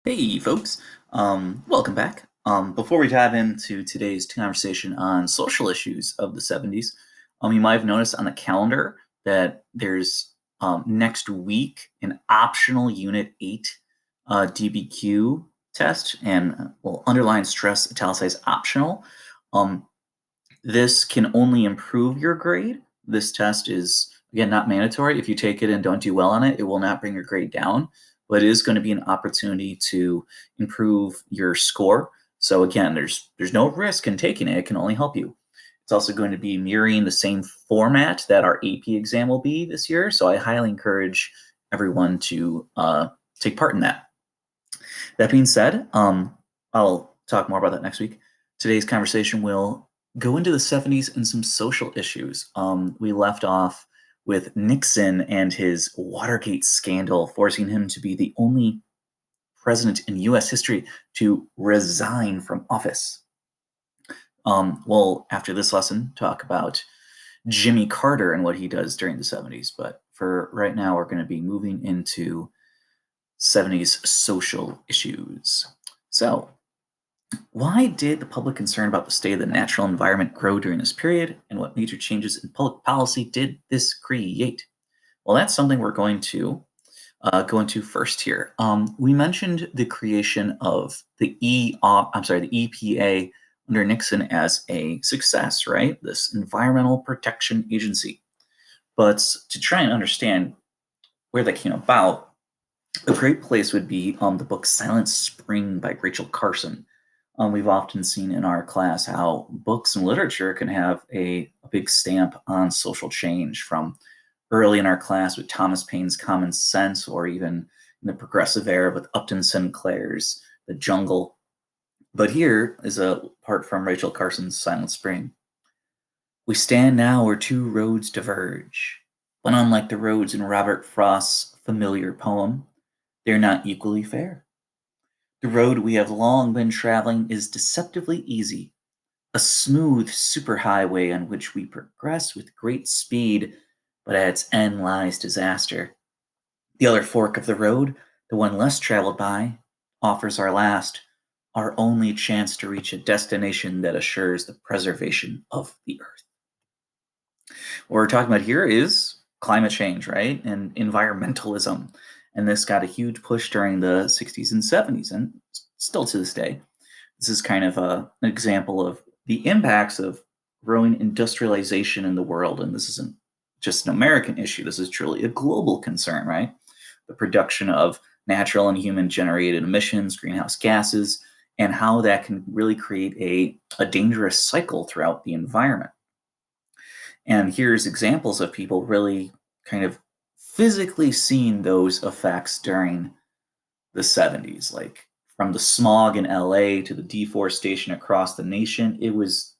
Hey, folks. Welcome back. Before we dive into today's conversation on social issues of the 70s, you might have noticed on the calendar that there's next week an optional Unit 8 DBQ test, and well, underline stress italicized optional. Um, this can only improve your grade. This test is, again, not mandatory. If you take it and don't do well on it, it will not bring your grade down, but it is going to be an opportunity to improve your score. So again, there's no risk in taking it. It can only help you. It's also going to be mirroring the same format that our AP exam will be this year. So I highly encourage everyone to take part in that. That being said, I'll talk more about that next week. Today's conversation will go into the 70s and some social issues. We left off with Nixon and his Watergate scandal, forcing him to be the only president in US history to resign from office. We'll, after this lesson, talk about Jimmy Carter and what he does during the 70s. But for right now, we're going to be moving into 70s social issues. So, why did the public concern about the state of the natural environment grow during this period, and what major changes in public policy did this create? Well, that's something we're going to go into first here. We mentioned the creation of the EPA under Nixon as a success, right? This Environmental Protection Agency. But to try and understand where that came about, a great place would be the book Silent Spring by Rachel Carson. We've often seen in our class how books and literature can have a big stamp on social change, from early in our class with Thomas Paine's Common Sense, or even in the progressive era with Upton Sinclair's The Jungle. But here is a part from Rachel Carson's Silent Spring. We stand now where two roads diverge, but unlike the roads in Robert Frost's familiar poem, they're not equally fair. The road we have long been traveling is deceptively easy, a smooth superhighway on which we progress with great speed, but at its end lies disaster. The other fork of the road, the one less traveled by, offers our only chance to reach a destination that assures the preservation of the earth. What we're talking about here is climate change, right? And environmentalism. And this got a huge push during the 60s and 70s, and still to this day. This is kind of an example of the impacts of growing industrialization in the world. And this isn't just an American issue, this is truly a global concern, right? The production of natural and human generated emissions, greenhouse gases, and how that can really create a dangerous cycle throughout the environment. And here's examples of people really kind of physically seeing those effects during the 70s. Like from the smog in LA to the deforestation across the nation, it was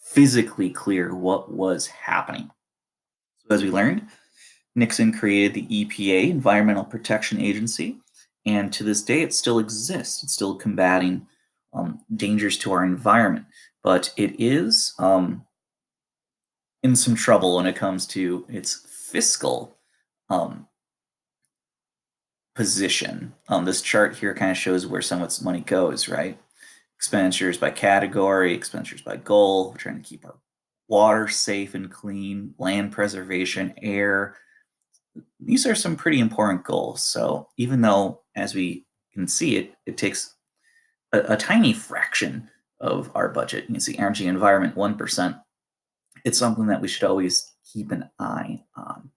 physically clear what was happening. So, as we learned, Nixon created the EPA, Environmental Protection Agency, and to this day it still exists. It's still combating dangers to our environment, but it is in some trouble when it comes to its fiscal um, position. This chart here kind of shows where some of its money goes, right? Expenditures by category, expenditures by goal. We're trying to keep our water safe and clean, land preservation, air. These are some pretty important goals. So even though, as we can see, it takes a tiny fraction of our budget. You can see energy and environment, 1%. It's something that we should always keep an eye on.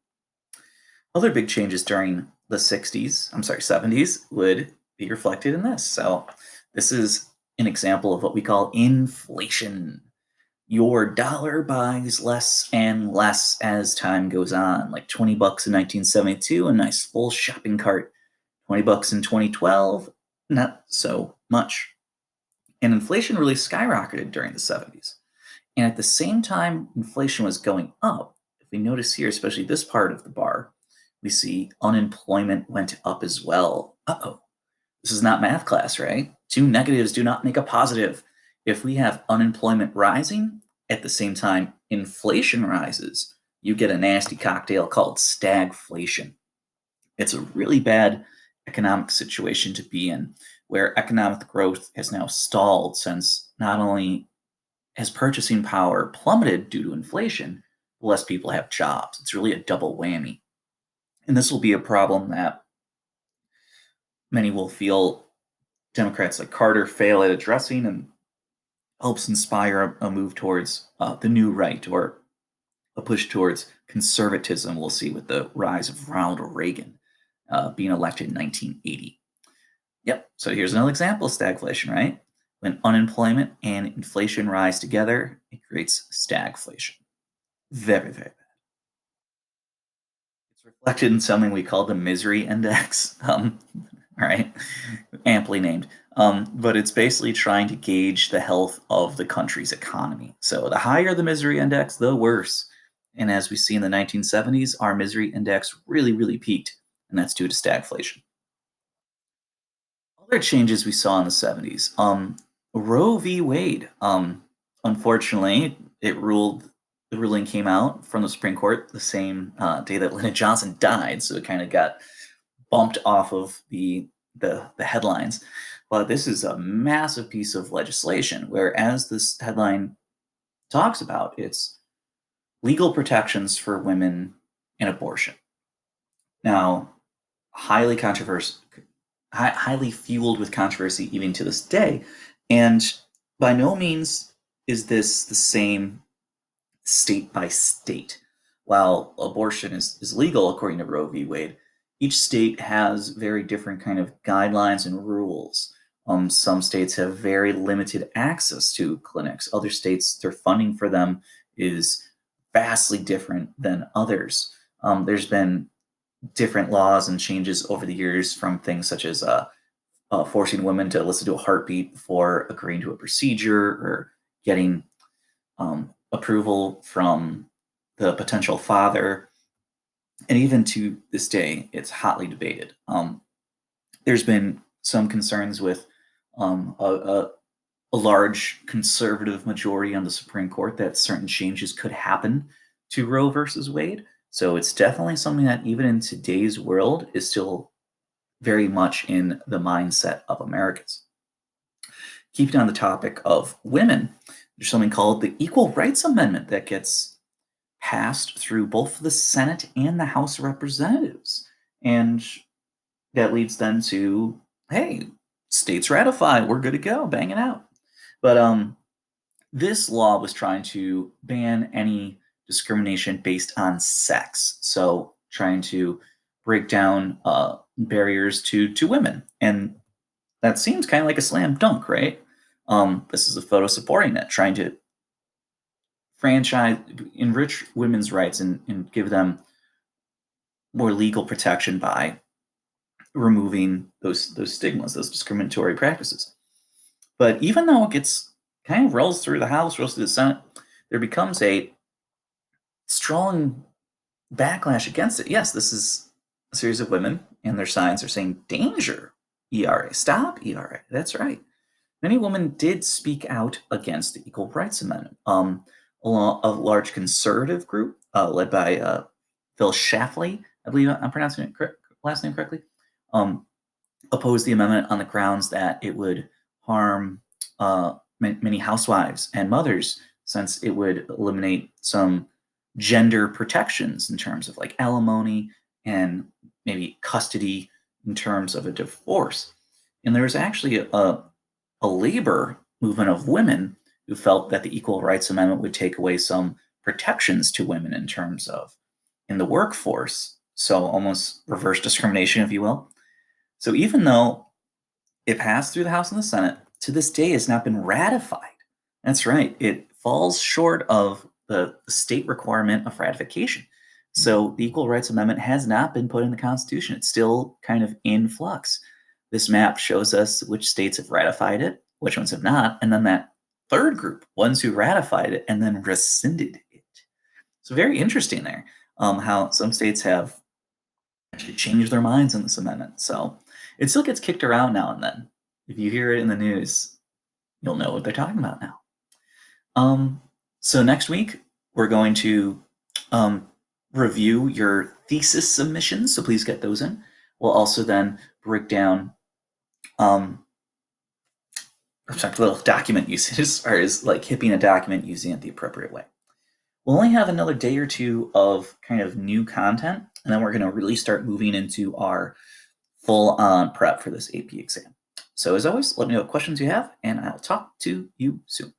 Other big changes during the 60s, I'm sorry, 70s would be reflected in this. So this is an example of what we call inflation. Your dollar buys less and less as time goes on. Like 20 bucks in 1972, a nice full shopping cart. 20 bucks in 2012, not so much. And inflation really skyrocketed during the 70s. And at the same time inflation was going up, if we notice here, especially this part of the bar, we see unemployment went up as well. Uh-oh, this is not math class, right? Two negatives do not make a positive. If we have unemployment rising, at the same time inflation rises, you get a nasty cocktail called stagflation. It's a really bad economic situation to be in, where economic growth has now stalled since not only has purchasing power plummeted due to inflation, less people have jobs. It's really a double whammy. And this will be a problem that many will feel Democrats like Carter fail at addressing, and helps inspire a move towards the new right, or a push towards conservatism we'll see with the rise of Ronald Reagan being elected in 1980. Yep, so here's another example of stagflation, right? When unemployment and inflation rise together, it creates stagflation. Very, very bad. It's reflected in something we call the misery index. All right, amply named. But it's basically trying to gauge the health of the country's economy. So the higher the misery index, the worse. And as we see in the 1970s, our misery index really, really peaked, and that's due to stagflation. Other changes we saw in the 70s. Roe v. Wade. Unfortunately, the ruling came out from the Supreme Court the same day that Lyndon Johnson died, so it kind of got bumped off of the headlines. But this is a massive piece of legislation where, as this headline talks about, it's legal protections for women in abortion. Now, highly controversial, highly fueled with controversy even to this day, and by no means is this the same state by state. While abortion is legal according to Roe v. Wade, each state has very different kind of guidelines and rules. Some states have very limited access to clinics. Other states, their funding for them is vastly different than others. There's been different laws and changes over the years, from things such as forcing women to listen to a heartbeat before agreeing to a procedure, or getting approval from the potential father. And even to this day, it's hotly debated. There's been some concerns with a large conservative majority on the Supreme Court that certain changes could happen to Roe versus Wade. So it's definitely something that, even in today's world, is still very much in the mindset of Americans. Keeping on the topic of women, there's something called the Equal Rights Amendment that gets passed through both the Senate and the House of Representatives. And that leads then to, hey, states ratify, we're good to go, bang it out. But this law was trying to ban any discrimination based on sex. So trying to break down barriers to women. And that seems kind of like a slam dunk, right? This is a photo supporting it, trying to franchise, enrich women's rights, and give them more legal protection by removing those stigmas, those discriminatory practices. But even though it gets kind of rolls through the House, rolls through the Senate, there becomes a strong backlash against it. Yes, this is a series of women, and their signs are saying danger, ERA, stop ERA. That's right. Many women did speak out against the Equal Rights Amendment. A large conservative group led by Phil Schlafly, I believe I'm pronouncing it last name correctly, opposed the amendment on the grounds that it would harm many housewives and mothers, since it would eliminate some gender protections in terms of like alimony and maybe custody in terms of a divorce. And there was actually a labor movement of women who felt that the Equal Rights Amendment would take away some protections to women in terms of in the workforce. So almost reverse discrimination, if you will. So even though it passed through the House and the Senate, to this day has not been ratified. That's right. It falls short of the state requirement of ratification. So the Equal Rights Amendment has not been put in the Constitution. It's still kind of in flux. This map shows us which states have ratified it, which ones have not, and then that third group, ones who ratified it and then rescinded it. So very interesting there, how some states have actually changed their minds on this amendment. So it still gets kicked around now and then. If you hear it in the news, you'll know what they're talking about now. So next week, we're going to review your thesis submissions, so please get those in. We'll also then break down little document usage as far as like hipping a document using it the appropriate way. We'll only have another day or two of kind of new content, and then we're going to really start moving into our full-on prep for this AP exam. So as always, let me know what questions you have, and I'll talk to you soon.